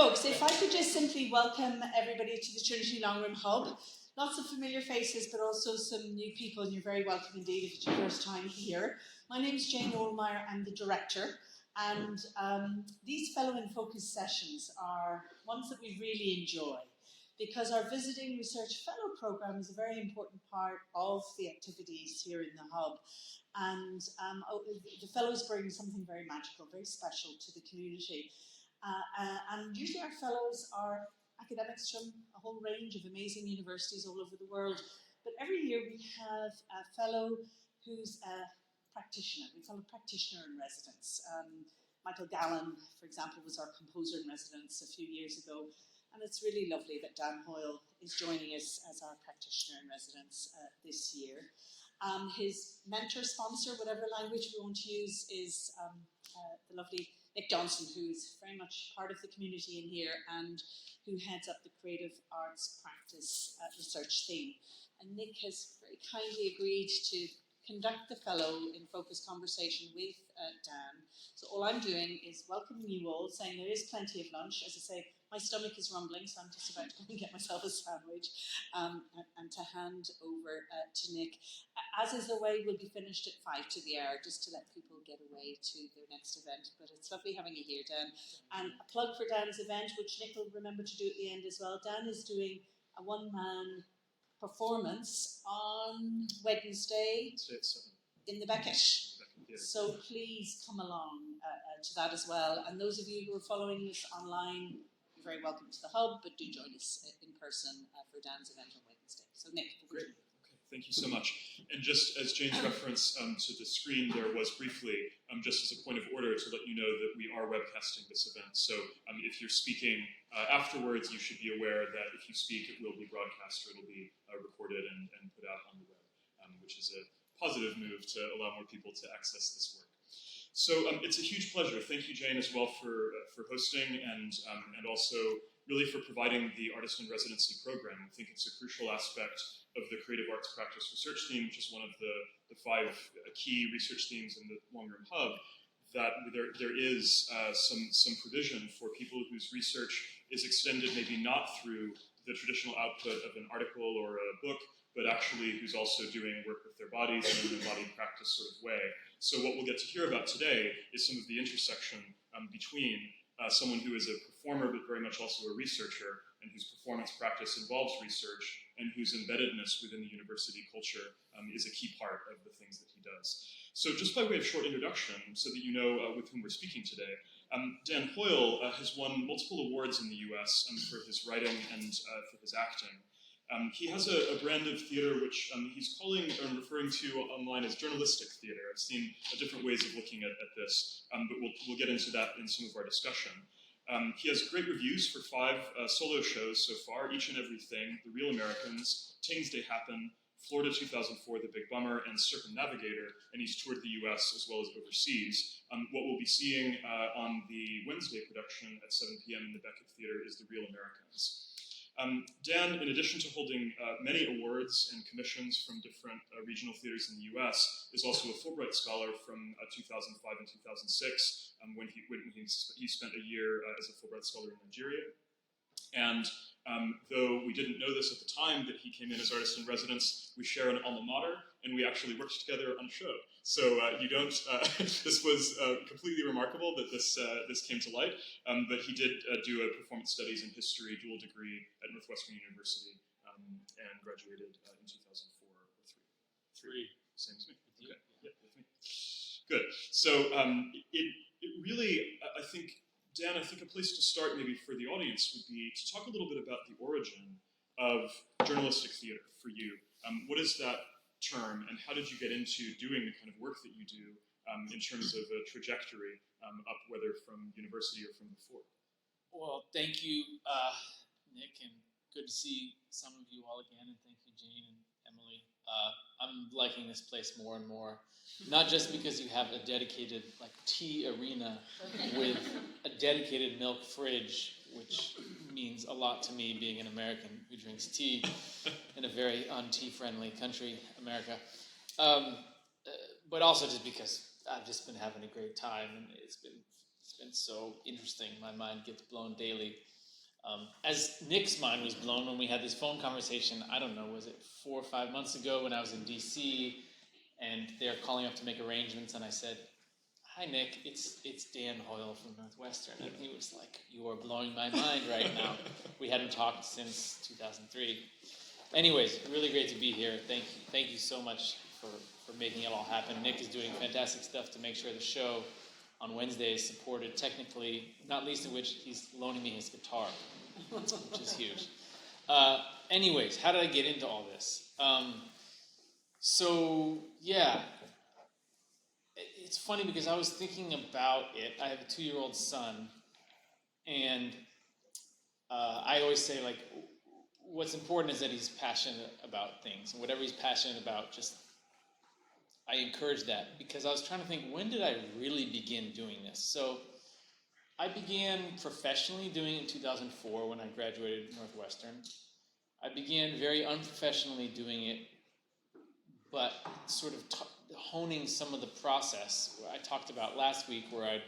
folks, if I could just simply welcome everybody to the Trinity Long Room Hub. Lots of familiar faces, but also some new people, and you're very welcome indeed if it's your first time here. My name is Jane Ohlmeyer, I'm the director, and these Fellow in Focus sessions are ones that we really enjoy, because our Visiting Research Fellow program is a very important part of the activities here in the Hub. And the Fellows bring something very magical, very special to the community. And usually our Fellows are academics from a whole range of amazing universities all over the world. But every year we have a Fellow who's a practitioner. We call a practitioner in residence. Michael Gallen, for example, was our composer in residence a few years ago. And it's really lovely that Dan Hoyle is joining us as our practitioner in residence this year. His mentor, sponsor, whatever language we want to use, is the lovely Nick Johnson, who's very much part of the community in here and who heads up the Creative Arts Practice Research team. And Nick has very kindly agreed to conduct the Fellow in Focus conversation with Dan. So all I'm doing is welcoming you all, saying there is plenty of lunch. As I say, my stomach is rumbling, so I'm just about to go and get myself a sandwich and to hand over to Nick. As is the way, we'll be finished at 5 to the hour, just to let people get away to their next event. But it's lovely having you here, Dan. And a plug for Dan's event, which Nick will remember to do at the end as well. Dan is doing a one-man performance on Wednesday in the Beckett. So please come along to that as well. And those of you who are following us online, you're very welcome to the Hub, but do join us in person for Dan's event on Wednesday. So Nick. Great. Okay. Thank you so much. And just as Jane's reference to the screen there was briefly, just as a point of order to let you know that we are webcasting this event. So if you're speaking afterwards, you should be aware that if you speak, it will be broadcast or it'll be recorded and put out on the web, which is a positive move to allow more people to access this work. So it's a huge pleasure. Thank you, Jane, as well for hosting and also really for providing the Artist in Residency program. I think it's a crucial aspect of the Creative Arts Practice Research Theme, which is one of the 5 key research themes in the Long Room Hub, that there is some provision for people whose research is extended maybe not through the traditional output of an article or a book, but actually who's also doing work with their bodies in an embodied practice sort of way. So what we'll get to hear about today is some of the intersection between someone who is a performer but very much also a researcher and whose performance practice involves research and whose embeddedness within the university culture is a key part of the things that he does. So just by way of short introduction, so that you know with whom we're speaking today, Dan Hoyle has won multiple awards in the US for his writing and for his acting. He has a brand of theater which he's calling and referring to online as journalistic theater. I've seen different ways of looking at this, but we'll get into that in some of our discussion. He has great reviews for 5 solo shows so far, Each and Everything, The Real Americans, Tains Day Happen, Florida 2004, The Big Bummer, and Circumnavigator, and he's toured the US as well as overseas. What we'll be seeing on the Wednesday production at 7 p.m. in the Beckett Theater is The Real Americans. Dan, in addition to holding many awards and commissions from different regional theaters in the US, is also a Fulbright Scholar from 2005 and 2006, when he spent a year as a Fulbright Scholar in Nigeria. And though we didn't know this at the time that he came in as artist in residence, we share an alma mater, and we actually worked together on a show. So this was completely remarkable that this came to light, but he did do a performance studies and history dual degree at Northwestern University and graduated in 2004 or 3. Same as me. Okay. Yeah, with me. Good. So it really, I think, Dan, I think a place to start maybe for the audience would be to talk a little bit about the origin of journalistic theater for you. What is that term, and how did you get into doing the kind of work that you do in terms of a trajectory up, whether from university or from before? Well, thank you, Nick, and good to see some of you all again, and thank you, Jane and Emily. I'm liking this place more and more, not just because you have a dedicated tea arena with a dedicated milk fridge, which means a lot to me being an American who drinks tea in a very un-tea-friendly country, America, but also just because I've just been having a great time, and it's been It's been so interesting. My mind gets blown daily. As Nick's mind was blown when we had this phone conversation, I don't know, was it 4 or 5 months ago when I was in DC, and they're calling up to make arrangements, and I said, "Hi Nick, it's Dan Hoyle from Northwestern," and he was like, "You are blowing my mind right now." We hadn't talked since 2003. Anyways, really great to be here. Thank you so much for making it all happen. Nick is doing fantastic stuff to make sure the show on Wednesday is supported technically, not least of which he's loaning me his guitar, which is huge. Anyways, how did I get into all this? It's funny because I was thinking about it. I have a 2-year-old son, and I always say, like, what's important is that he's passionate about things. And whatever he's passionate about, I encourage that, because I was trying to think, when did I really begin doing this? So I began professionally doing it in 2004 when I graduated Northwestern. I began very unprofessionally doing it, but sort of honing some of the process I talked about last week, where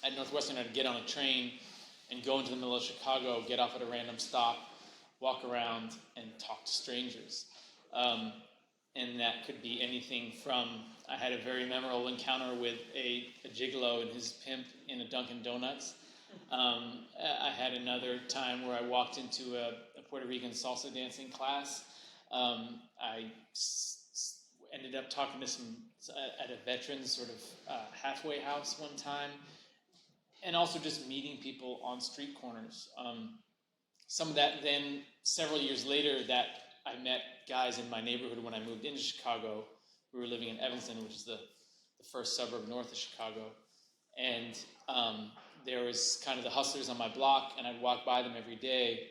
at Northwestern I'd get on a train and go into the middle of Chicago, get off at a random stop, walk around and talk to strangers. And that could be anything from, I had a very memorable encounter with a gigolo and his pimp in a Dunkin' Donuts. I had another time where I walked into a Puerto Rican salsa dancing class. I ended up talking to at a veterans sort of halfway house one time, and also just meeting people on street corners. Some of that then, several years later, that I met guys in my neighborhood when I moved into Chicago. We were living in Evanston, which is the first suburb north of Chicago. And there was kind of the hustlers on my block, and I'd walk by them every day,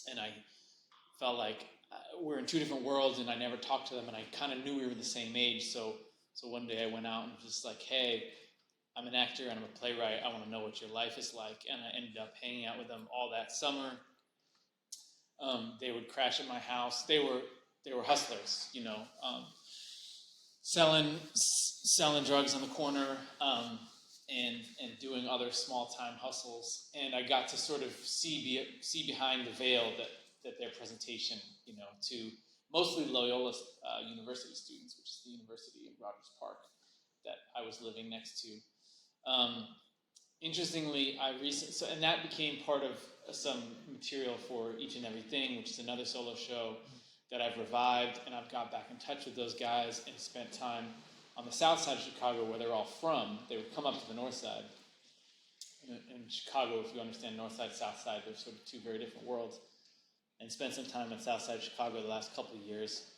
and I felt like we're in two different worlds, and I never talked to them, and I kind of knew we were the same age. So one day I went out and was just like, "Hey, I'm an actor and I'm a playwright. I want to know what your life is like." And I ended up hanging out with them all that summer. They would crash at my house. They were hustlers, selling drugs on the corner, and doing other small time hustles. And I got to sort of see behind the veil that their presentation, to mostly Loyola University students, which is the university in Rogers Park that I was living next to. Interestingly, and that became part of some material for Each and Everything, which is another solo show that I've revived, and I've got back in touch with those guys and spent time on the south side of Chicago, where they're all from. They would come up to the north side. In Chicago, if you understand north side, south side, they're sort of two very different worlds. And spent some time at south side of Chicago the last couple of years.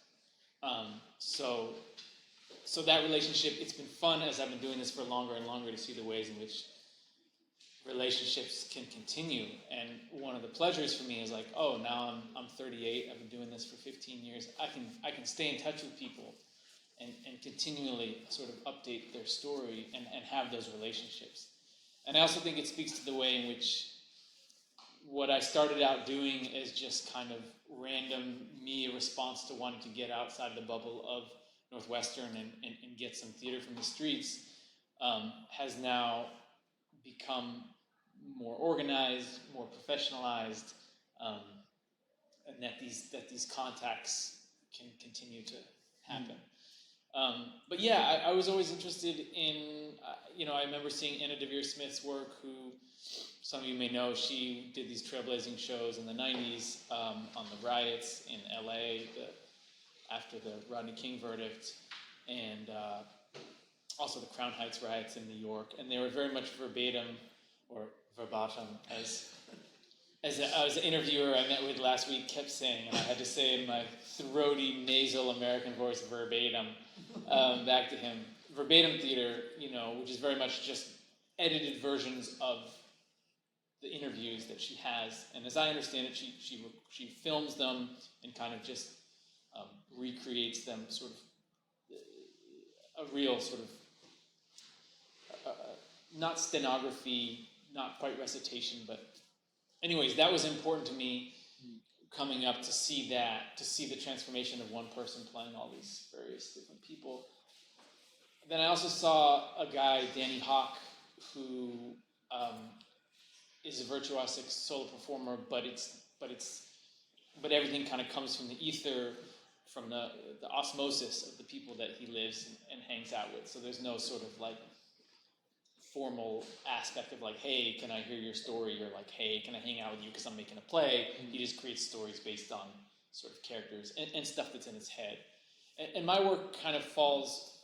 So that relationship, it's been fun as I've been doing this for longer and longer to see the ways in which relationships can continue. And one of the pleasures for me is like, oh, now I'm 38, I've been doing this for 15 years. I can stay in touch with people and continually sort of update their story and have those relationships. And I also think it speaks to the way in which what I started out doing is just kind of random me, a response to wanting to get outside the bubble of Northwestern and get some theater from the streets, has now become more organized, more professionalized, and that these contacts can continue to happen. But yeah, I was always interested in, I remember seeing Anna Devere Smith's work, who some of you may know. She did these trailblazing shows in the 90s on the riots in LA after the Rodney King verdict, and also the Crown Heights riots in New York. And they were very much verbatim, or verbatim, as an interviewer I met with last week kept saying, and I had to say in my throaty, nasal American voice, verbatim, back to him. Verbatim theater, which is very much just edited versions of the interviews that she has. And as I understand it, she films them and kind of just recreates them, sort of a real sort of not stenography, not quite recitation, but anyways, that was important to me coming up to see the transformation of one person playing all these various different people. Then I also saw a guy, Danny Hawk, who is a virtuosic solo performer, but everything kind of comes from the ether, from the osmosis of the people that he lives and hangs out with. So there's no sort of like formal aspect of like, hey, can I hear your story? Or like, hey, can I hang out with you because I'm making a play? He just creates stories based on sort of characters and stuff that's in his head. And my work kind of falls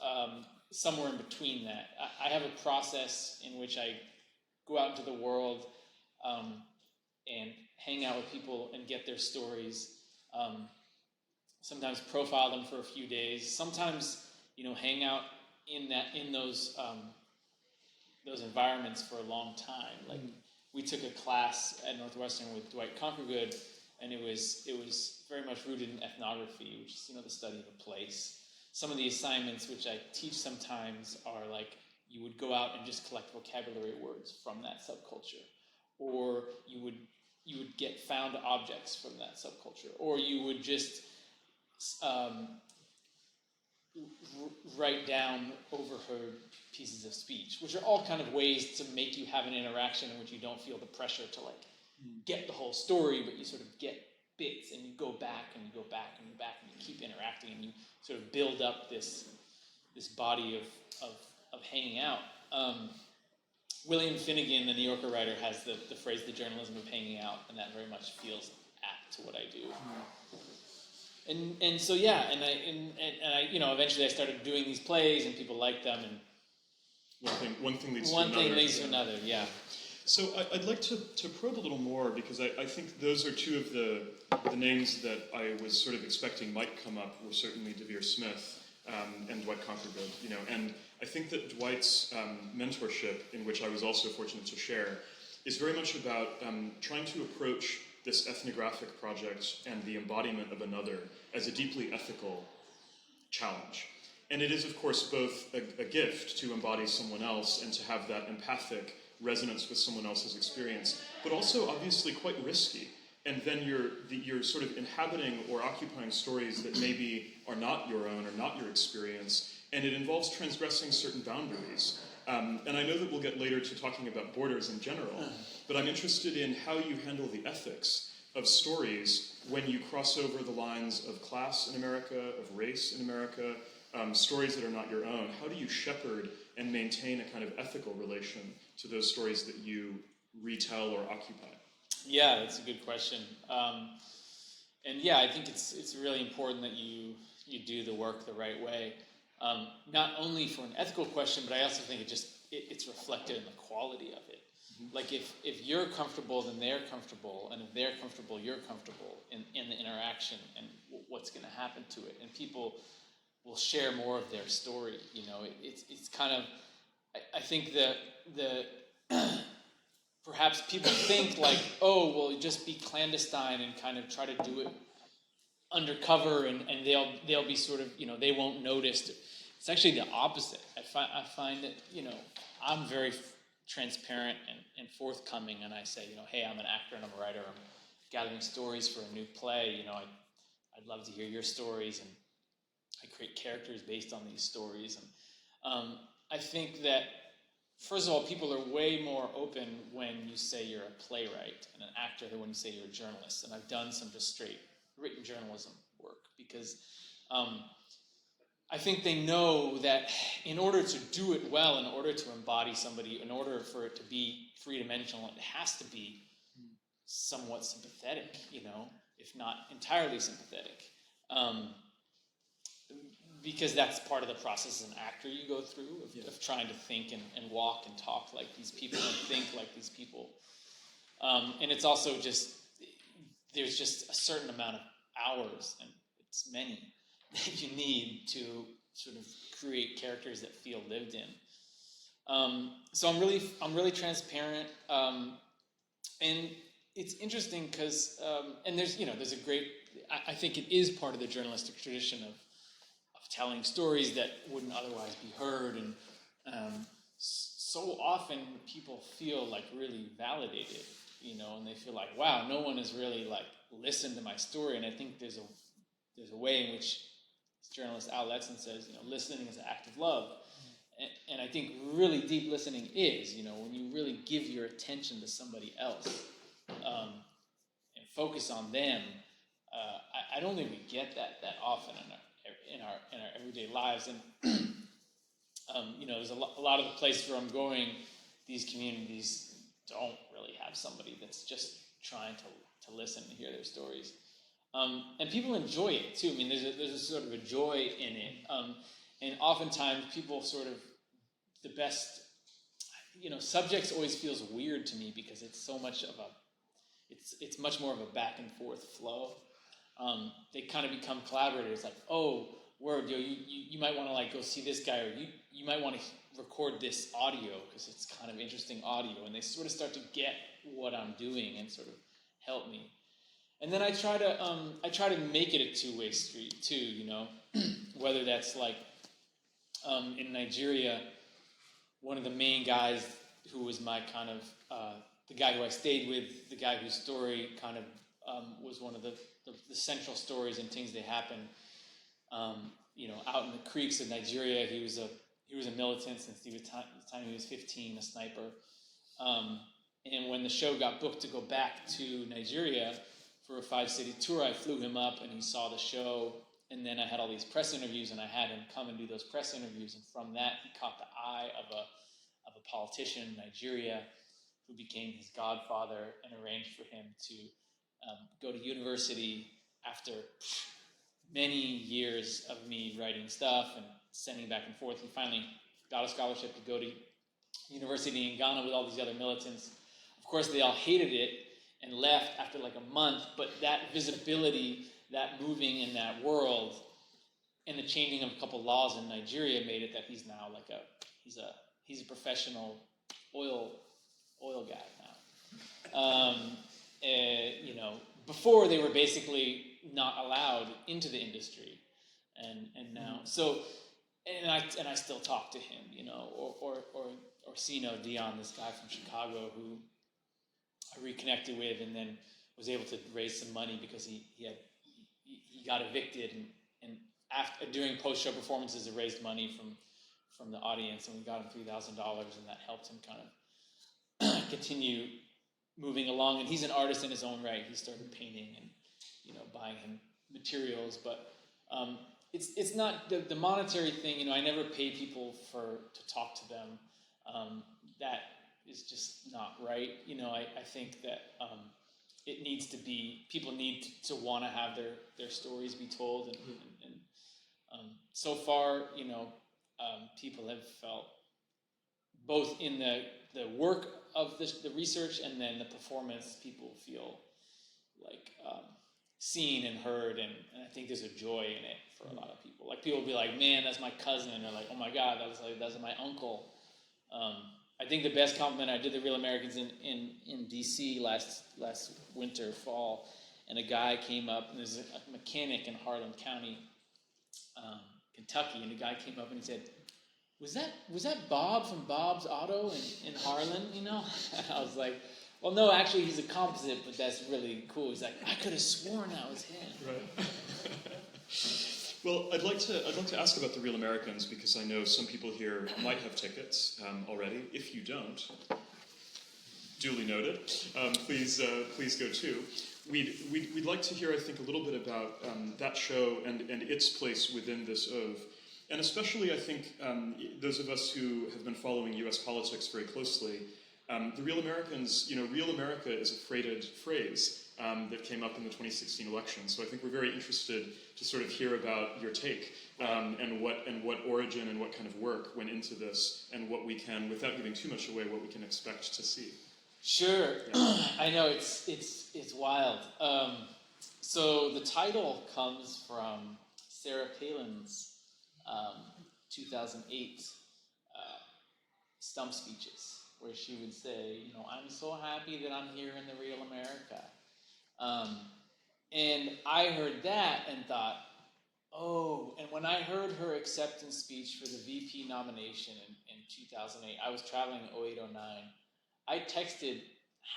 somewhere in between that. I have a process in which I go out into the world and hang out with people and get their stories. Sometimes profile them for a few days. Sometimes, hang out in those environments for a long time. Like we took a class at Northwestern with Dwight Conquergood, and it was very much rooted in ethnography, which is the study of a place. Some of the assignments which I teach sometimes are like you would go out and just collect vocabulary words from that subculture, or you would get found objects from that subculture, or you would just write down overheard pieces of speech, which are all kind of ways to make you have an interaction in which you don't feel the pressure to like get the whole story, but you sort of get bits and you go back and you go back and you go back and you keep interacting and you sort of build up this body of hanging out. William Finnegan, the New Yorker writer, has the phrase "the journalism of hanging out," and that very much feels apt to what I do. And so yeah, and I eventually I started doing these plays and people liked them, and one thing leads to another. Yeah. So I'd like to probe a little more, because I think those are two of the names that I was sort of expecting might come up, were certainly DeVere Smith and Dwight Conquergood, and I think that Dwight's mentorship, in which I was also fortunate to share, is very much about trying to approach this ethnographic project and the embodiment of another as a deeply ethical challenge. And it is, of course, both a gift to embody someone else and to have that empathic resonance with someone else's experience, but also obviously quite risky. And then you're sort of inhabiting or occupying stories that maybe are not your own or not your experience, and it involves transgressing certain boundaries. And I know that we'll get later to talking about borders in general, but I'm interested in how you handle the ethics of stories when you cross over the lines of class in America, of race in America, stories that are not your own. How do you shepherd and maintain a kind of ethical relation to those stories that you retell or occupy? Yeah, that's a good question. And yeah, I think it's really important that you do the work the right way. Not only for an ethical question, but I also think it's reflected in the quality of it. Mm-hmm. Like if you're comfortable, then they're comfortable, and if they're comfortable, you're comfortable in the interaction and what's going to happen to it, and people will share more of their story. It's kind of, I think the perhaps people think like, oh, well, just be clandestine and kind of try to do it undercover, and they'll be sort of, they won't notice. It's actually the opposite. I find that, I'm very transparent and forthcoming, and I say, hey, I'm an actor and I'm a writer. I'm gathering stories for a new play. I'd love to hear your stories, and I create characters based on these stories. And I think that, first of all, people are way more open when you say you're a playwright and an actor than when you say you're a journalist. And I've done some just straight written journalism work, because I think they know that in order to do it well, in order to embody somebody, in order for it to be three-dimensional, it has to be somewhat sympathetic, if not entirely sympathetic. Because that's part of the process as an actor you go through of trying to think and walk and talk like these people and think like these people. And it's also there's just a certain amount of hours, and it's many, that you need to sort of create characters that feel lived in. So I'm really transparent, and it's interesting because and there's a great, I think it is part of the journalistic tradition of telling stories that wouldn't otherwise be heard, and so often people feel like really validated, and they feel like, wow, no one has really like listened to my story. And I think there's a way in which journalist outlets and says, listening is an act of love, and I think really deep listening is, when you really give your attention to somebody else and focus on them. I don't think we get that often in our everyday lives, and there's a lot of the places where I'm going, these communities don't really have somebody that's just trying to listen and hear their stories. And people enjoy it too. I mean, there's a sort of a joy in it. And oftentimes people sort of, the best, subjects always feels weird to me because it's so much of it's much more of a back and forth flow. They kind of become collaborators, like, oh, word, you might want to like go see this guy, or you might want to record this audio because it's kind of interesting audio, and they sort of start to get what I'm doing and sort of help me. And then I try to make it a two-way street too, whether that's like in Nigeria, one of the main guys who was my kind of the guy who I stayed with, the guy whose story kind of was one of the central stories and things that happen. Out in the creeks of Nigeria, he was a militant since the time he was 15, a sniper. And when the show got booked to go back to Nigeria for a 5-city tour, I flew him up and he saw the show. And then I had all these press interviews, and I had him come and do those press interviews. And from that, he caught the eye of a politician in Nigeria who became his godfather and arranged for him to go to university after many years of me writing stuff and sending back and forth. He finally got a scholarship to go to university in Ghana with all these other militants. Of course, they all hated it and left after like a month, but that visibility, that moving in that world, and the changing of a couple laws in Nigeria made it that he's now like he's a professional oil guy now. Before they were basically not allowed into the industry, and now and I still talk to him, or Orsino Dion, this guy from Chicago who I reconnected with, and then was able to raise some money because he got evicted, and after during post-show performances, it raised money from the audience, and we got him $3,000, and that helped him kind of continue moving along. And he's an artist in his own right. He started painting and buying him materials, but it's not the monetary thing. I never pay people to talk to them. That is just not right. I think that it needs to be, people need to want to have their stories be told, and so far, people have felt both in the work of the research and then the performance, people feel like seen and heard, and I think there's a joy in it for a lot of people. Like, people will be like, man, that's my cousin, or like, oh my God, that's my uncle. I think the best compliment, I did the Real Americans in DC last winter, fall, and a guy came up, and there's a mechanic in Harlan County, Kentucky, and a guy came up and he said, was that Bob from Bob's Auto in Harlan, And I was like, well, no, actually he's a composite, but that's really cool. He's like, I could have sworn that was him. Right. Well, I'd like to ask about the Real Americans, because I know some people here might have tickets already. If you don't, duly noted. Please go too. We'd like to hear, I think, a little bit about that show and its place within this oeuvre. And especially, I think, those of us who have been following U.S. politics very closely, the Real Americans, Real America is a freighted phrase that came up in the 2016 election. So I think we're very interested to sort of hear about your take and what origin and what kind of work went into this, and what we can, without giving too much away, what we can expect to see. Sure, yeah. I know it's wild. So the title comes from Sarah Palin's 2008 stump speeches, where she would say, I'm so happy that I'm here in the Real America. And I heard that and thought, oh, and when I heard her acceptance speech for the VP nomination in 2008, I was traveling in 08-09, I texted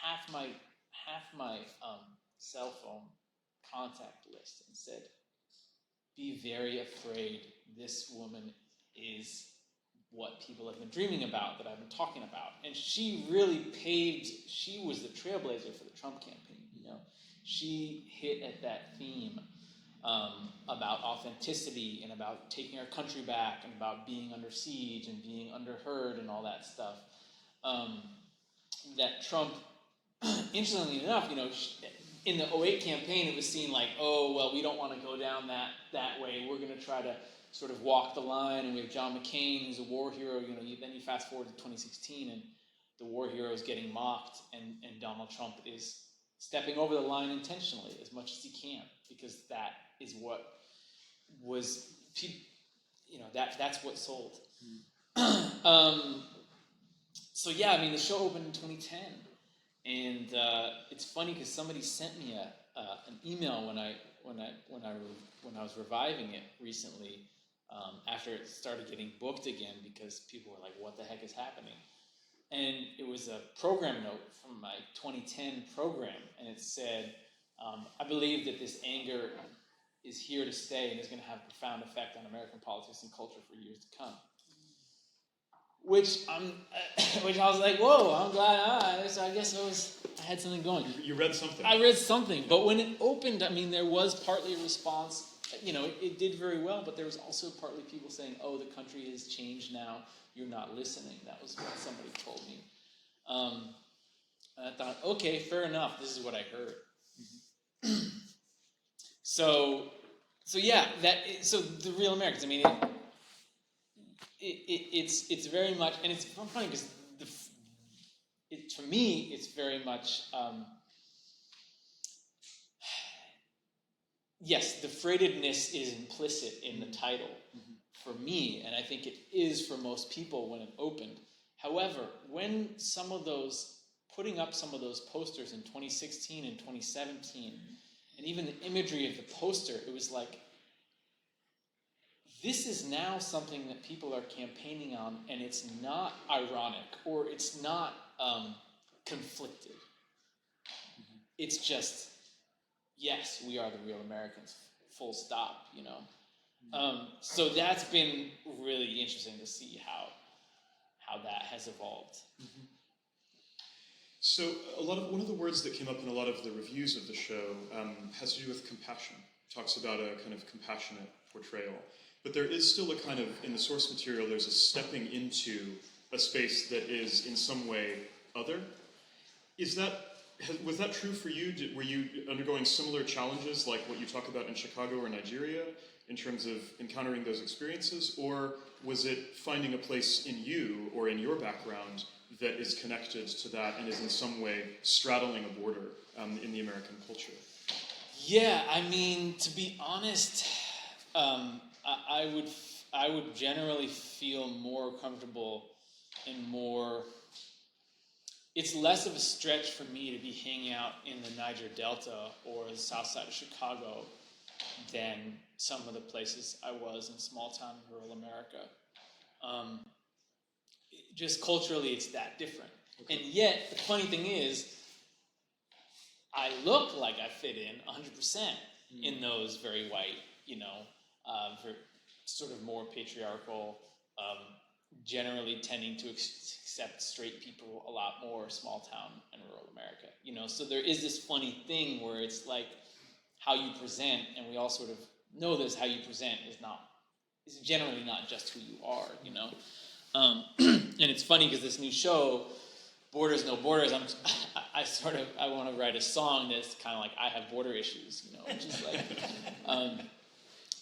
half my cell phone contact list and said, be very afraid, this woman is what people have been dreaming about, that I've been talking about. And she really she was the trailblazer for the Trump campaign, you know. She hit at that theme about authenticity and about taking our country back and about being under siege and being underheard and all that stuff. That Trump, interestingly enough, you know, in the 2008 campaign, it was seen like, oh, well, we don't want to go down that way. We're going to try to sort of walk the line, and we have John McCain, who's a war hero. You know, then you fast forward to 2016, and the war hero is getting mocked, and Donald Trump is stepping over the line intentionally as much as he can, because that is what was, you know, that's what sold. So yeah, I mean, the show opened in 2010, and it's funny because somebody sent me an email when I was reviving it recently, after it started getting booked again, because people were like, "What the heck is happening?" And it was a program note from my 2010 program, and it said, "I believe that this anger is here to stay and is going to have a profound effect on American politics and culture for years to come." Which I was like, whoa, I'm glad. So I guess I had something going. You read something. I read something, but when it opened, I mean, there was partly a response. You know, it did very well, but there was also partly people saying, "Oh, the country has changed now. You're not listening." That was what somebody told me. And I thought, okay, fair enough. This is what I heard. Mm-hmm. So yeah, so the Real Americans. I mean, it's very much, and it's funny because for me, it's very much. Yes, the freightedness is implicit in the title for me, and I think it is for most people when it opened. However, when putting up some of those posters in 2016 and 2017, and even the imagery of the poster, it was like, this is now something that people are campaigning on, and it's not ironic, or it's not conflicted. Mm-hmm. It's just, yes, we are the real Americans, full stop, you know. So that's been really interesting to see how that has evolved. Mm-hmm. So one of the words that came up in a lot of the reviews of the show has to do with compassion. It talks about a kind of compassionate portrayal. But there is still a kind of, in the source material, there's a stepping into a space that is in some way other. Was that true for you? Were you undergoing similar challenges like what you talk about in Chicago or Nigeria in terms of encountering those experiences? Or was it finding a place in you or in your background that is connected to that and is in some way straddling a border in the American culture? Yeah, I mean, to be honest, I would generally feel more comfortable and more. It's less of a stretch for me to be hanging out in the Niger Delta or the south side of Chicago than some of the places I was in small town rural America. Just culturally, it's that different. Okay. And yet, the funny thing is, I look like I fit in 100% in those very white, you know, sort of more patriarchal, generally tending to accept straight people a lot more small town and rural America, you know. So there is this funny thing where it's like how you present, and we all sort of know this, how you present is generally not just who you are, you know. And it's funny because this new show, Borders No Borders, I want to write a song that's kind of like, I have border issues, you know, which is like,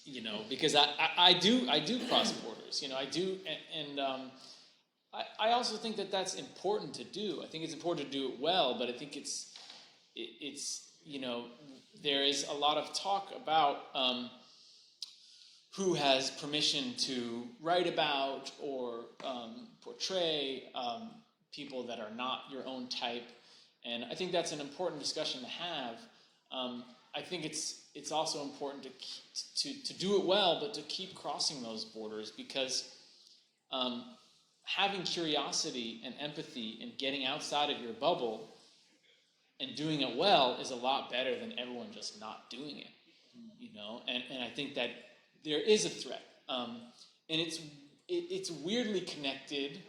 you know, because I do cross borders, you know, I do, and I also think that that's important to do. I think it's important to do it well, but I think it's you know, there is a lot of talk about who has permission to write about or portray people that are not your own type, and I think that's an important discussion to have. I think it's also important to do it well, but to keep crossing those borders, because having curiosity and empathy and getting outside of your bubble and doing it well is a lot better than everyone just not doing it, you know. And I think that there is a threat, and it's it's weirdly connected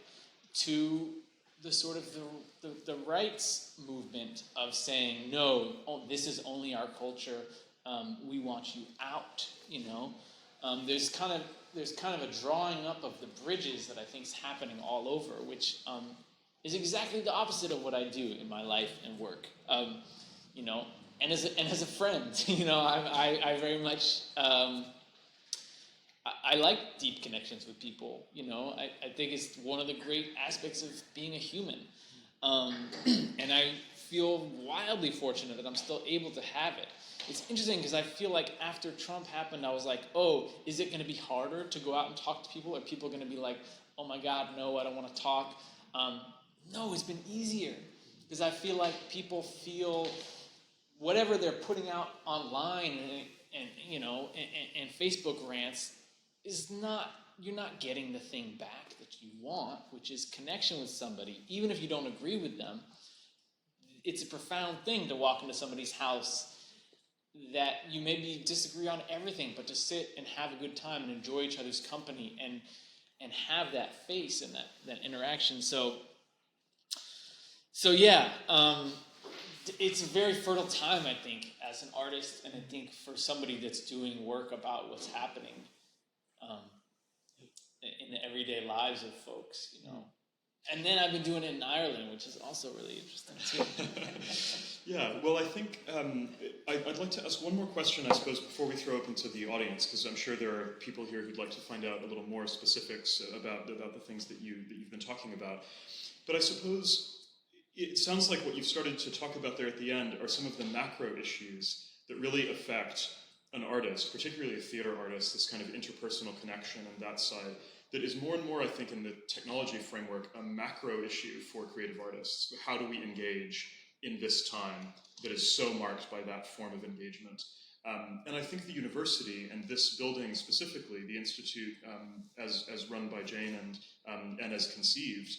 to the sort of the rights movement of saying, no, this is only our culture. We want you out. There's kind of a drawing up of the bridges that I think is happening all over, which is exactly the opposite of what I do in my life and work. And as a friend, I very much I like deep connections with people. I think it's one of the great aspects of being a human, and I feel wildly fortunate that I'm still able to have it. It's interesting because I feel like after Trump happened, I was like, oh, is it going to be harder to go out and talk to people? Are people going to be like, oh my God, no, I don't want to talk? No, it's been easier because I feel like people feel whatever they're putting out online and Facebook rants is not, you're not getting the thing back that you want, which is connection with somebody. Even if you don't agree with them, it's a profound thing to walk into somebody's house that you maybe disagree on everything, but to sit and have a good time and enjoy each other's company and have that face and that interaction. So yeah, it's a very fertile time, I think, as an artist, and I think for somebody that's doing work about what's happening in the everyday lives of folks, And then I've been doing it in Ireland, which is also really interesting too. Yeah, well, I think I'd like to ask one more question, I suppose, before we throw open to the audience, because I'm sure there are people here who'd like to find out a little more specifics about the things that you've been talking about. But I suppose it sounds like what you've started to talk about there at the end are some of the macro issues that really affect an artist, particularly a theater artist, this kind of interpersonal connection and that side, that is more and more, I think, in the technology framework, a macro issue for creative artists. How do we engage in this time that is so marked by that form of engagement? And I think the university, and this building specifically, the Institute, as run by Jane and as conceived,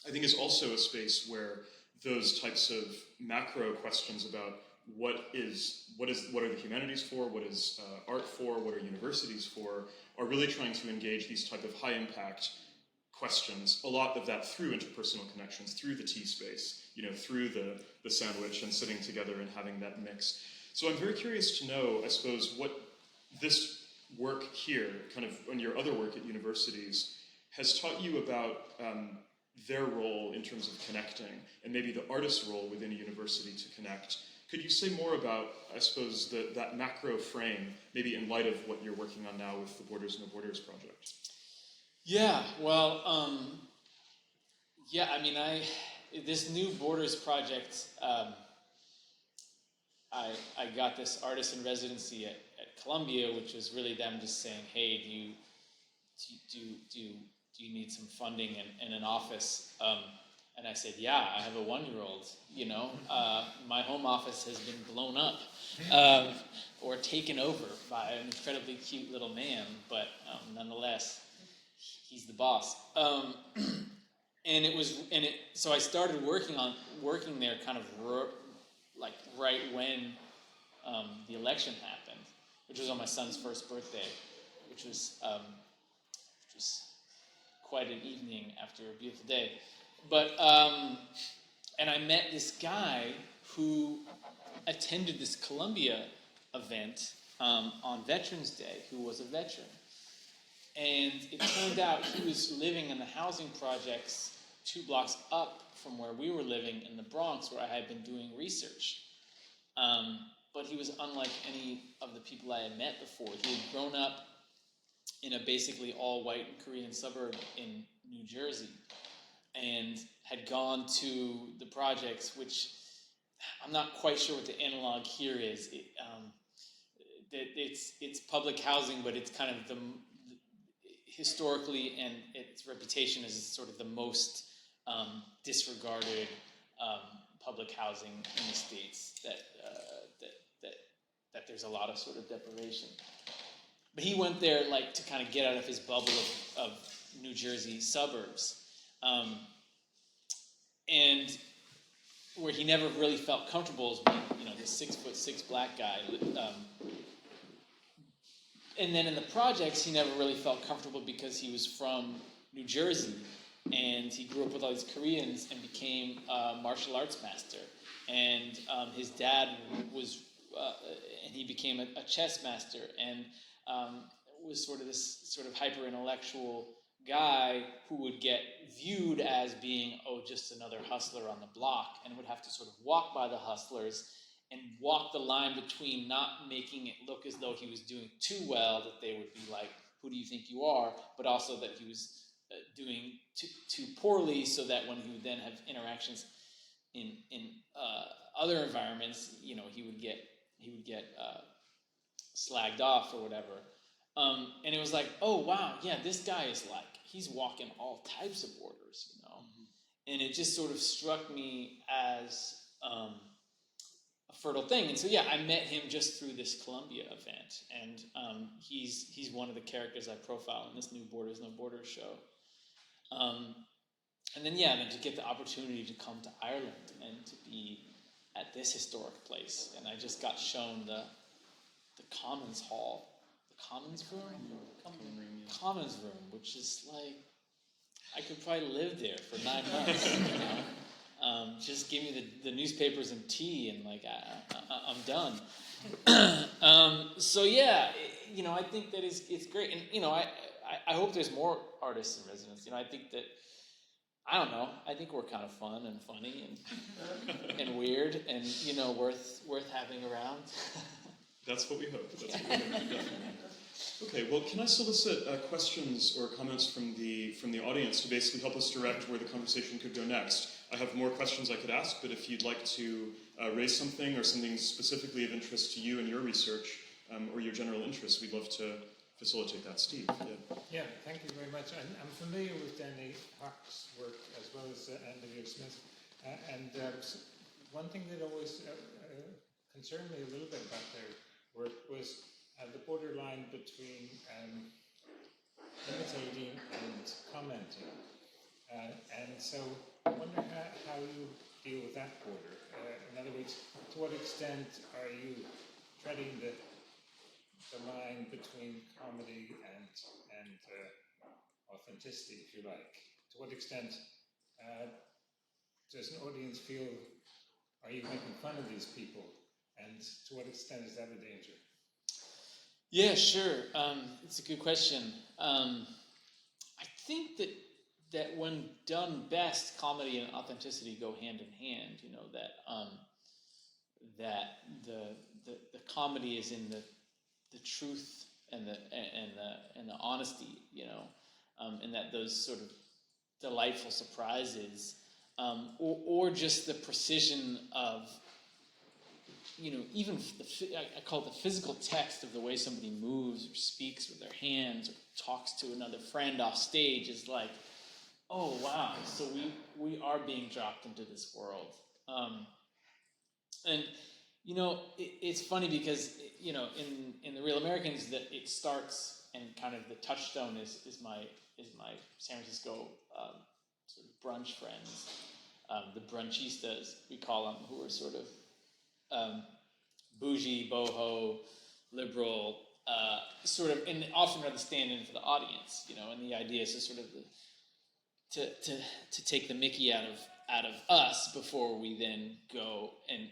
I think is also a space where those types of macro questions about what are the humanities for, what is art for, what are universities for, are really trying to engage these type of high impact questions, a lot of that through interpersonal connections, through the tea space, through the sandwich and sitting together and having that mix. So I'm very curious to know, I suppose, what this work here, kind of on your other work at universities, has taught you about their role in terms of connecting, and maybe the artist's role within a university to connect. Could you say more about, I suppose, that macro frame, maybe in light of what you're working on now with the Borders No Borders project? Yeah, well, this new Borders project, I got this artist in residency at Columbia, which was really them just saying, hey, do you need some funding and an office? And I said, yeah, I have a 1-year-old, my home office has been blown up or taken over by an incredibly cute little man, but nonetheless, he's the boss. So I started working there kind of right when the election happened, which was on my son's first birthday, which was quite an evening after a beautiful day. But, and I met this guy who attended this Columbia event on Veterans Day, who was a veteran. And it turned out he was living in the housing projects 2 blocks up from where we were living in the Bronx, where I had been doing research. But he was unlike any of the people I had met before. He had grown up in a basically all-white Korean suburb in New Jersey, and had gone to the projects, which I'm not quite sure what the analog here is. It's public housing, but it's kind of historically, and its reputation as sort of the most disregarded public housing in the States. That there's a lot of sort of deprivation. But he went there to kind of get out of his bubble of New Jersey suburbs. And where he never really felt comfortable as being, this 6'6" black guy, and then in the projects, he never really felt comfortable because he was from New Jersey, and he grew up with all these Koreans and became a martial arts master. And his dad was, and he became a chess master, and was sort of this sort of hyper-intellectual guy who would get viewed as being, oh, just another hustler on the block, and would have to sort of walk by the hustlers and walk the line between not making it look as though he was doing too well, that they would be like, who do you think you are, but also that he was doing too poorly, so that when he would then have interactions in other environments, you know, he would get slagged off or whatever. And it was like, oh wow, yeah, this guy is like, he's walking all types of borders, you know. Mm-hmm. And it just sort of struck me as a fertile thing. And so yeah, I met him just through this Columbia event, and he's one of the characters I profile in this new Borders No Borders show. And then to get the opportunity to come to Ireland and to be at this historic place, and I just got shown the Commons Hall, the Commons Room, Commons Room, which is like, I could probably live there for 9 months. You know? Just give me the newspapers and tea, and like I'm done. So yeah, you know, I think that it's great, and you know, I hope there's more artists in residence. You know, I think that, I don't know, I think we're kind of fun and funny and and weird, and you know, worth having around. That's what we hope. That's what we hope, definitely. Okay, well, can I solicit questions or comments from the audience to basically help us direct where the conversation could go next? I have more questions I could ask, but if you'd like to raise something or something specifically of interest to you and your research, or your general interest, we'd love to facilitate that. Steve? Yeah, thank you very much. I'm familiar with Danny Hock's work as well as Olivia Smith. One thing that always concerned me a little bit about their work was the borderline between imitating and commenting. And so I wonder how you deal with that border. In other words, to what extent are you treading the line between comedy and authenticity, if you like? To what extent does an audience feel, are you making fun of these people? And to what extent is that a danger? Yeah, sure. It's a good question. I think that when done best, comedy and authenticity go hand in hand. You know, that the comedy is in the truth and the honesty, you know, and that those sort of delightful surprises, or just the precision of, you know, even I call it the physical text of the way somebody moves or speaks with their hands or talks to another friend off stage is like, oh wow, so we are being dropped into this world. And you know, it's funny because, you know, in the Real Americans, that it starts, and kind of the touchstone is my San Francisco sort of brunch friends, the brunchistas we call them, who are sort of bougie, boho, liberal, sort of, and often are the stand-in for the audience, you know. And the idea is to sort of to take the Mickey out of us before we then go and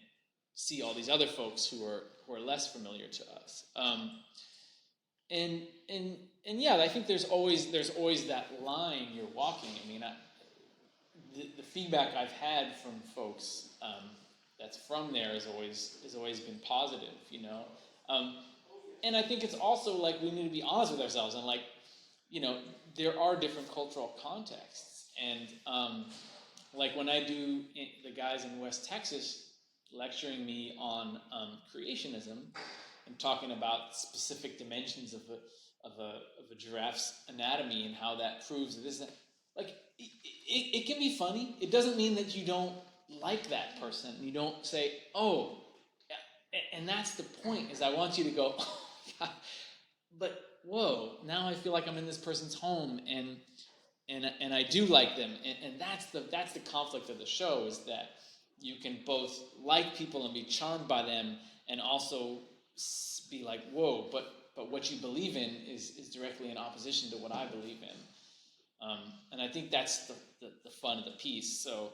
see all these other folks who are less familiar to us. And yeah, I think there's always that line you're walking. I mean, the feedback I've had from folks that's from there has always been positive, you know. And I think it's also like we need to be honest with ourselves, and like, you know, there are different cultural contexts, and like when I do the guys in West Texas lecturing me on creationism and talking about specific dimensions of a giraffe's anatomy and how that proves that this, like, it can be funny. It doesn't mean that you don't like that person. You don't say, oh, and that's the point, is I want you to go, oh my God, but whoa, now I feel like I'm in this person's home, and I do like them, and that's the conflict of the show, is that you can both like people and be charmed by them, and also be like, whoa, but but what you believe in is directly in opposition to what I believe in. And I think that's the fun of the piece. So,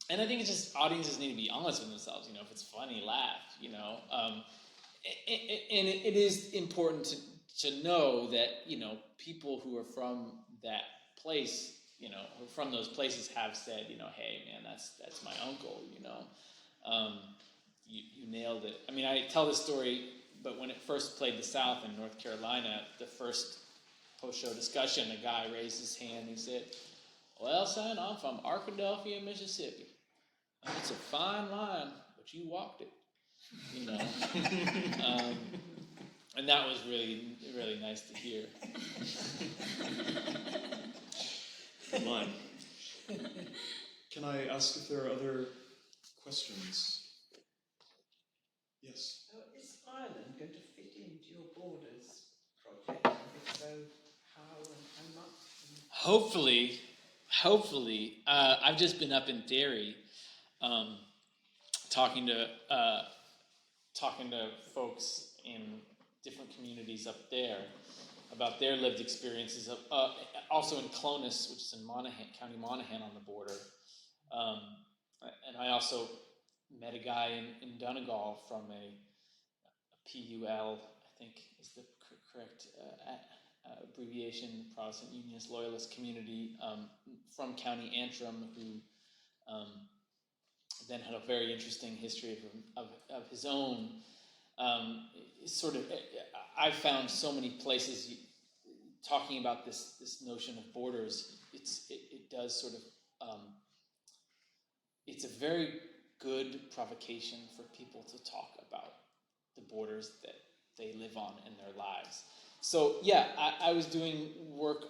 and I think it's just audiences need to be honest with themselves. You know, if it's funny, laugh. You know, and it is important to know that, you know, people who are from that place, you know, who are from those places have said, you know, hey man, that's my uncle. You know, you nailed it. I mean, I tell this story, but when it first played the South in North Carolina, the first post-show discussion, a guy raised his hand. He said, "Well, son, I'm from Arkadelphia, Mississippi. It's a fine line, but you walked it." You know, and that was really, really nice to hear. Good line. Can I ask if there are other questions? Yes. Is Ireland going to fit into your Borders project? If so, how and much? Hopefully, I've just been up in Derry, talking to folks in different communities up there about their lived experiences. Also in Clones, which is in County Monaghan on the border, and I also met a guy in Donegal from a PUL, I think is the correct abbreviation, Protestant Unionist Loyalist Community, from County Antrim, who then had a very interesting history of his own. I've found so many places talking about this notion of borders. It does sort of it's a very good provocation for people to talk about the borders that they live on in their lives. So yeah, I was doing work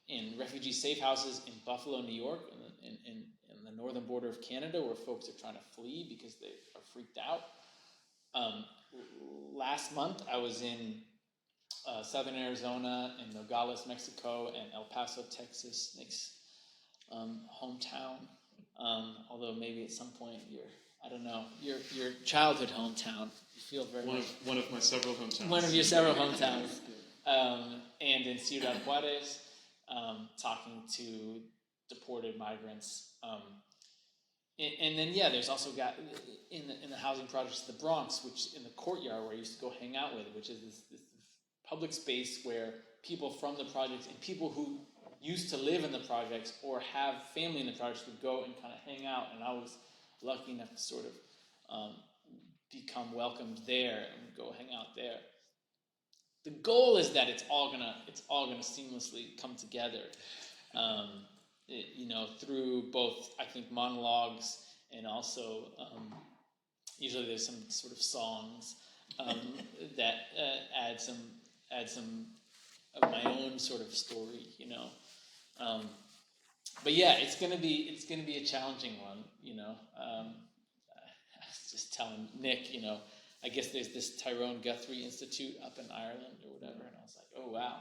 in refugee safe houses in Buffalo, New York, in the northern border of Canada, where folks are trying to flee because they are freaked out. Last month, I was in southern Arizona, and Nogales, Mexico, and El Paso, Texas, Nick's hometown. Although maybe at some point your childhood hometown. You feel very one of my several hometowns. One of your several hometowns. And in Ciudad Juarez, talking to deported migrants. And then there's also got in the housing projects the Bronx, which in the courtyard where I used to go hang out with, which is this public space where people from the projects and people who used to live in the projects or have family in the projects would go and kind of hang out. And I was lucky enough to sort of become welcomed there and go hang out there. The goal is that it's all gonna seamlessly come together. Through both, I think, monologues and also usually there's some sort of songs that add some of my own sort of story, you know. But yeah, it's gonna be a challenging one, you know. I was just telling Nick, you know, I guess there's this Tyrone Guthrie Institute up in Ireland or whatever, and I was like, oh wow.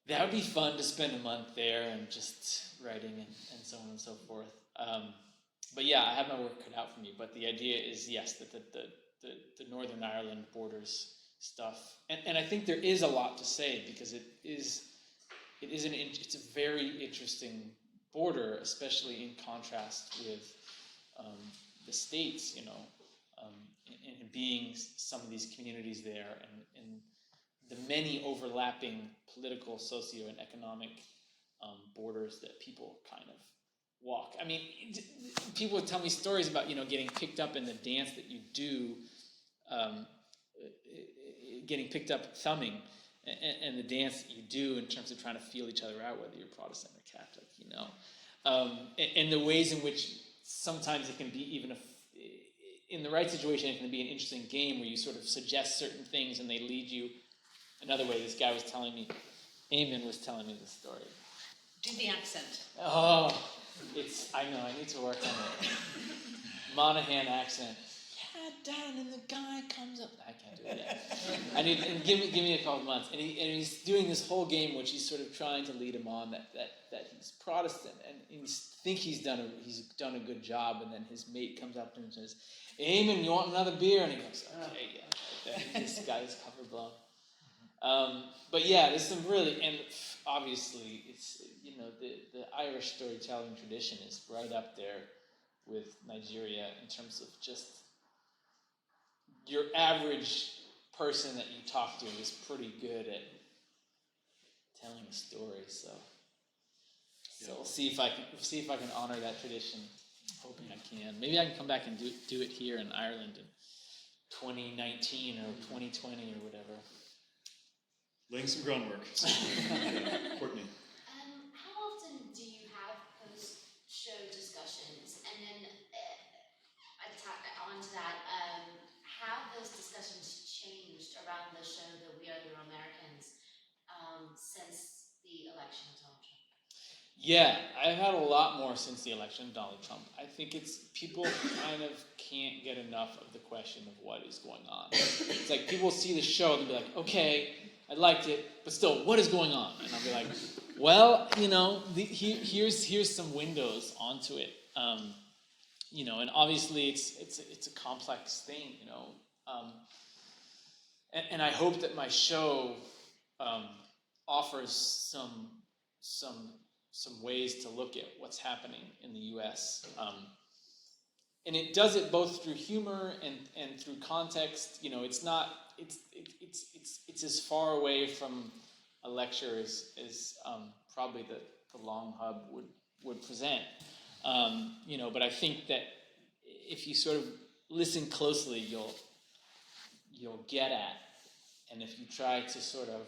That would be fun to spend a month there and just writing and so on and so forth. But yeah, I have my work cut out for me. But the idea is, yes, that the Northern Ireland borders stuff, and I think there is a lot to say because it's a very interesting border, especially in contrast with the States, you know, and being some of these communities there and the many overlapping political, socio, and economic borders that people kind of walk. I mean, people would tell me stories about, you know, getting picked up in the dance that you do, getting picked up thumbing, and the dance that you do in terms of trying to feel each other out, whether you're Protestant or Catholic, you know, and the ways in which sometimes it can be even in the right situation, it can be an interesting game where you sort of suggest certain things and they lead you another way. This guy was telling me, Eamon was telling me this story. Do the accent. Oh, I know, I need to work on it. Monaghan accent. hat down, and the guy comes up. I can't do it yet. And give me a couple months. And he's doing this whole game, which he's sort of trying to lead him on that he's Protestant, and he's done a good job. And then his mate comes up to him and says, "Eamon, you want another beer?" And he goes, "Okay, yeah." This guy's cover blown. But yeah, there's some really, and obviously it's, the Irish storytelling tradition is right up there with Nigeria in terms of just your average person that you talk to is pretty good at telling a story. So we'll see if I can honor that tradition. I'm hoping I can. Maybe I can come back and do it here in Ireland in 2019 or 2020 or whatever. Laying some groundwork. Courtney. How often do you have post-show discussions? And then onto that, have those discussions changed around the show that We Are the Americans since the election of Donald Trump? Yeah, I've had a lot more since the election of Donald Trump. I think it's people kind of can't get enough of the question of what is going on. It's like people see the show and they'll be like, okay, I liked it, but still, what is going on? And I'll be like, well, here's some windows onto it. And obviously it's a complex thing, and I hope that my show offers some ways to look at what's happening in the U.S. And it does it both through humor and through context. It's not it's as far away from a lecture as probably the long hub would present. But I think that if you sort of listen closely, you'll get at, and if you try to sort of,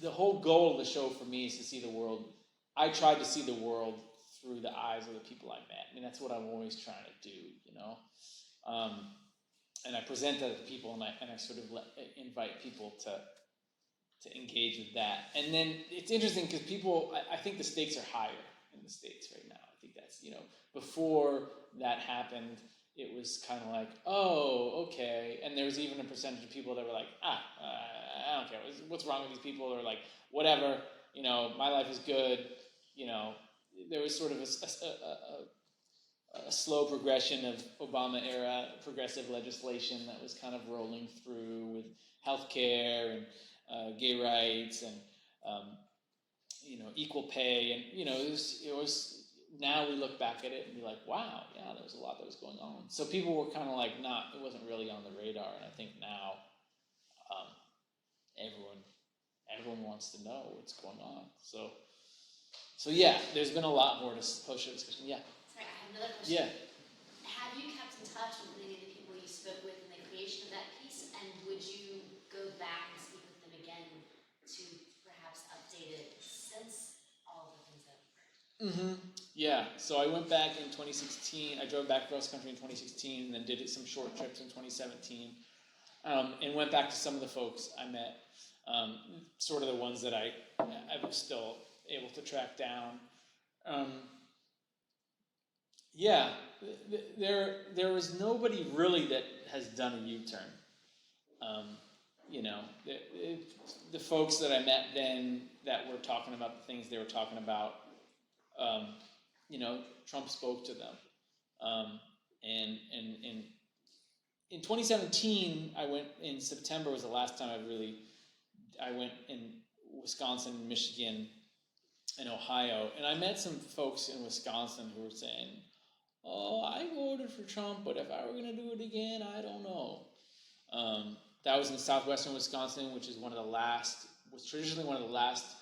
the whole goal of the show for me is to see the world. I tried to see the world through the eyes of the people I met. I mean, that's what I'm always trying to do, and I present that to people, and I sort of invite people to engage with that. And then it's interesting because I think the stakes are higher in the States right now. I think that's, before that happened, it was kind of like, oh, okay. And there was even a percentage of people that were like, I don't care. What's wrong with these people? Or like, whatever, my life is good. There was sort of a slow progression of Obama-era progressive legislation that was kind of rolling through with healthcare and gay rights and equal pay, and it was. Now we look back at it and be like, wow, yeah, there was a lot that was going on. So people were kind of like, it wasn't really on the radar, and I think now everyone wants to know what's going on. So yeah, there's been a lot more to post-show discussion. Yeah. Sorry, I have another question. Yeah. Have you kept in touch with any of the people you spoke with in the creation of that piece, and would you go back and speak with them again to perhaps update it since all of the things that have occurred? Mm-hmm. Yeah. So I went back in 2016. I drove back cross country in 2016, and then did some short trips in 2017, and went back to some of the folks I met, sort of the ones that I was still able to track down. Yeah, there was nobody really that has done a U-turn. The folks that I met then that were talking about the things they were talking about, Trump spoke to them. And in 2017, I went in September was the last time I went in Wisconsin, Michigan, and Ohio, and I met some folks in Wisconsin who were saying, oh, I voted for Trump, but if I were going to do it again, I don't know. That was in southwestern Wisconsin, which is was traditionally one of the last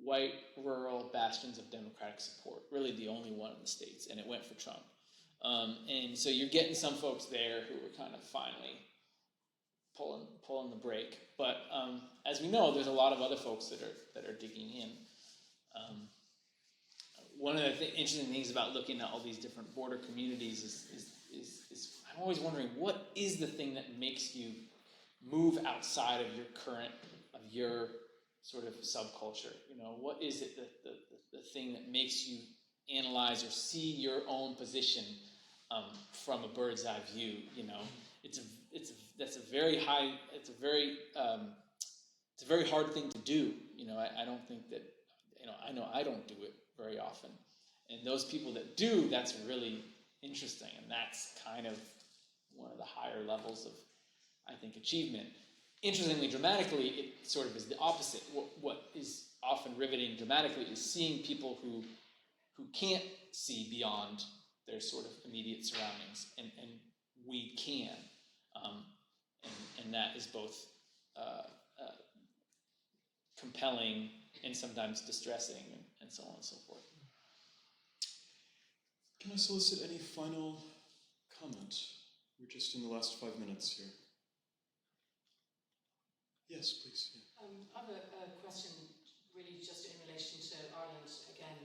white rural bastions of Democratic support, really the only one in the States, and it went for Trump. And so you're getting some folks there who are kind of finally pulling the brake. But as we know, there's a lot of other folks that are digging in. One of the interesting things about looking at all these different border communities is I'm always wondering, what is the thing that makes you move outside of your sort of subculture? What is it the thing that makes you analyze or see your own position from a bird's eye view. You know, that's a very high. It's a very hard thing to do. You know, I don't think that. You know, I know I don't do it very often, and those people that do, that's really interesting, and that's kind of one of the higher levels of, I think, achievement. Interestingly, dramatically, it sort of is the opposite. What is often riveting dramatically is seeing people who can't see beyond their sort of immediate surroundings, and we can, and that is both compelling and sometimes distressing, and so on and so forth. Can I solicit any final comment? We're just in the last 5 minutes here. Yes, please. Yeah. I have a question really just in relation to Ireland again,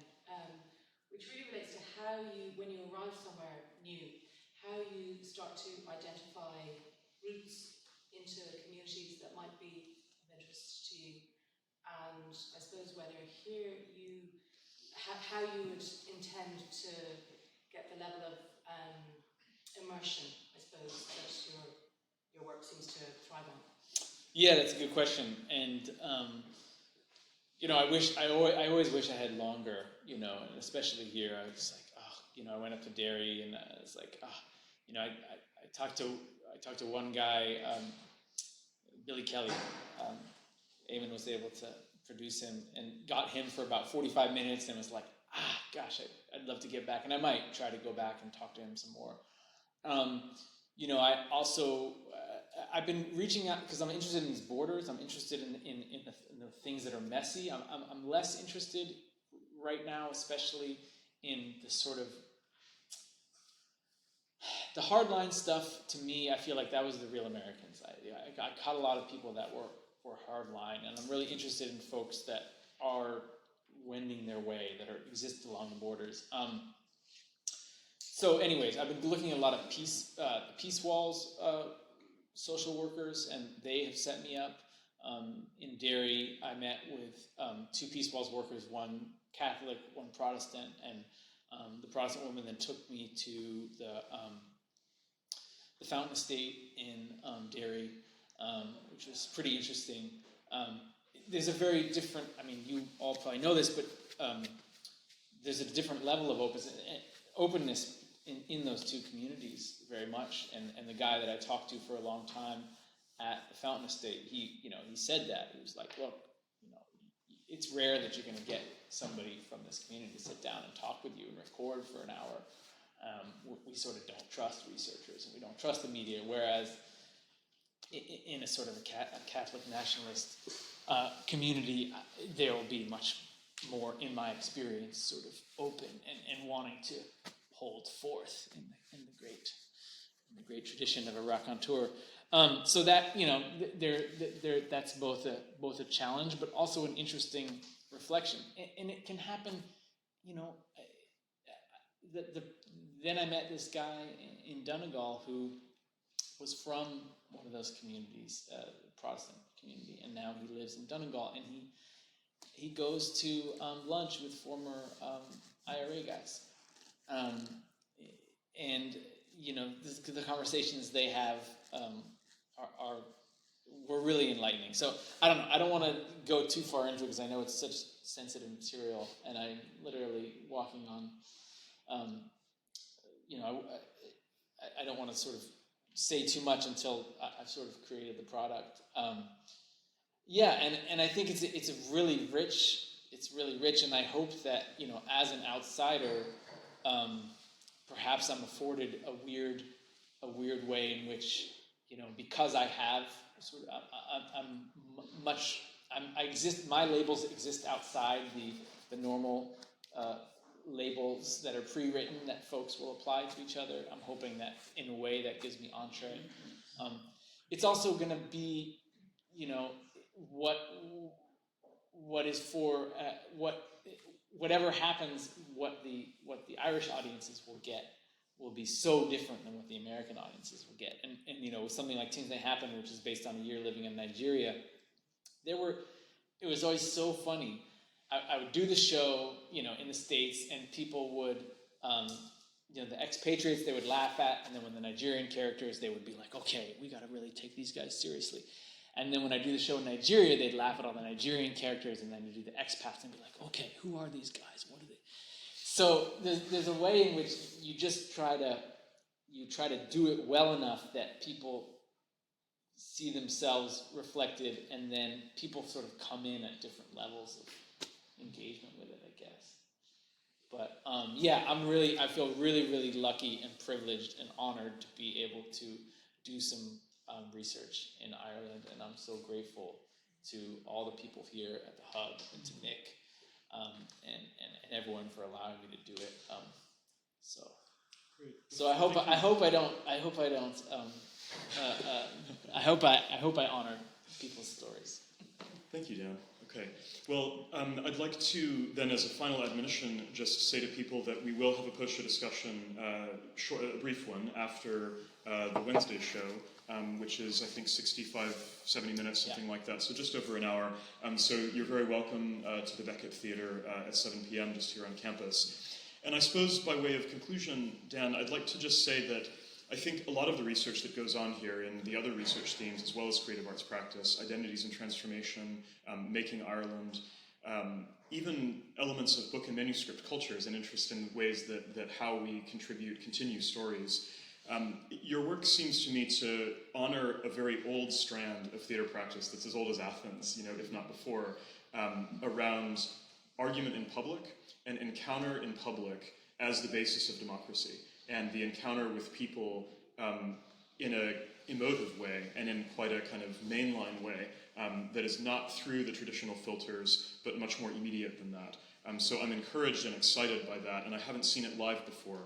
which really relates to how you, when you arrive somewhere new, how you start to identify routes into communities that might be of interest to you. And I suppose whether here you, how you would intend to get the level of immersion, I suppose, that your work seems to thrive on. Yeah, that's a good question, and you know, I always wish I had longer, you know, and especially here, I was like, oh, you know, I went up to Derry, and I was like, oh, you know, I talked to one guy, Billy Kelly. Eamon was able to produce him and got him for about 45 minutes, and was like, gosh, I'd love to get back, and I might try to go back and talk to him some more. You know, I also I've been reaching out because I'm interested in these borders. I'm interested in the things that are messy. I'm less interested right now, especially in the sort of the hardline stuff. To me, I feel like that was the real Americans. I caught a lot of people that were hardline, and I'm really interested in folks that are wending their way, that exist along the borders. So anyways, I've been looking at a lot of peace walls social workers, and they have set me up. In Derry, I met with 2 Peace Walls workers, one Catholic, one Protestant, and the Protestant woman then took me to the Fountain Estate in Derry, which was pretty interesting. There's a very different, I mean, you all probably know this, but there's a different level of openness in those 2 communities very much, and the guy that I talked to for a long time at the Fountain Estate, he said that. He was like, look, you know, it's rare that you're going to get somebody from this community to sit down and talk with you and record for an hour. We sort of don't trust researchers, and we don't trust the media, whereas in a sort of a Catholic nationalist community, there will be much more, in my experience, sort of open and wanting to hold forth in the great tradition of a raconteur. So that, you know, that's both a challenge, but also an interesting reflection, and it can happen. You know, then I met this guy in Donegal who was from one of those communities, Protestant community, and now he lives in Donegal, and he goes to lunch with former IRA guys. And you know, the conversations they have were really enlightening. So I don't know. I don't want to go too far into it because I know it's such sensitive material, and I'm literally walking on. You know, I don't want to sort of say too much until I've sort of created the product. Yeah, and I think it's a really rich. It's really rich, and I hope that, you know, as an outsider, perhaps I'm afforded a weird way in which, you know, because I have sort of, I exist. My labels exist outside the normal labels that are pre-written that folks will apply to each other. I'm hoping that in a way that gives me entree. It's also going to be, you know, what is for whatever happens, what the Irish audiences will get will be so different than what the American audiences will get. And you know, with something like Things That Happen, which is based on a year living in Nigeria, it was always so funny. I would do the show, you know, in the States, and people the expatriates they would laugh at, and then when the Nigerian characters, they would be like, okay, we got to really take these guys seriously. And then when I do the show in Nigeria, they'd laugh at all the Nigerian characters, and then you do the expats and be like, okay, who are these guys? What are they? So there's a way in which you just try to do it well enough that people see themselves reflected, and then people sort of come in at different levels of engagement with it, I guess. But I feel really, really lucky and privileged and honored to be able to do some research in Ireland, and I'm so grateful to all the people here at the Hub and to Nick and everyone for allowing me to do it. Great. So I hope I honor people's stories. Thank you, Dan. Okay. Well, I'd like to then, as a final admonition, just say to people that we will have a poster discussion, a brief one, after the Wednesday show, which is, I think, 65, 70 minutes, something like that, so just over an hour. So you're very welcome to the Beckett Theatre at 7 p.m. just here on campus. And I suppose by way of conclusion, Dan, I'd like to just say that I think a lot of the research that goes on here in the other research themes, as well as creative arts practice, identities and transformation, making Ireland, even elements of book and manuscript cultures, and interest in ways that how we continue stories. Your work seems to me to honor a very old strand of theater practice that's as old as Athens, if not before, around argument in public and encounter in public as the basis of democracy, and the encounter with people in an emotive way and in quite a kind of mainline way that is not through the traditional filters, but much more immediate than that. So I'm encouraged and excited by that, and I haven't seen it live before,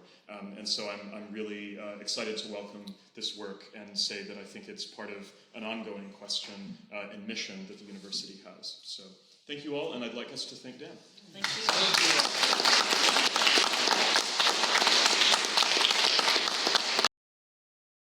and so I'm really excited to welcome this work and say that I think it's part of an ongoing question and mission that the university has. So thank you all, and I'd like us to thank Dan. Thank you.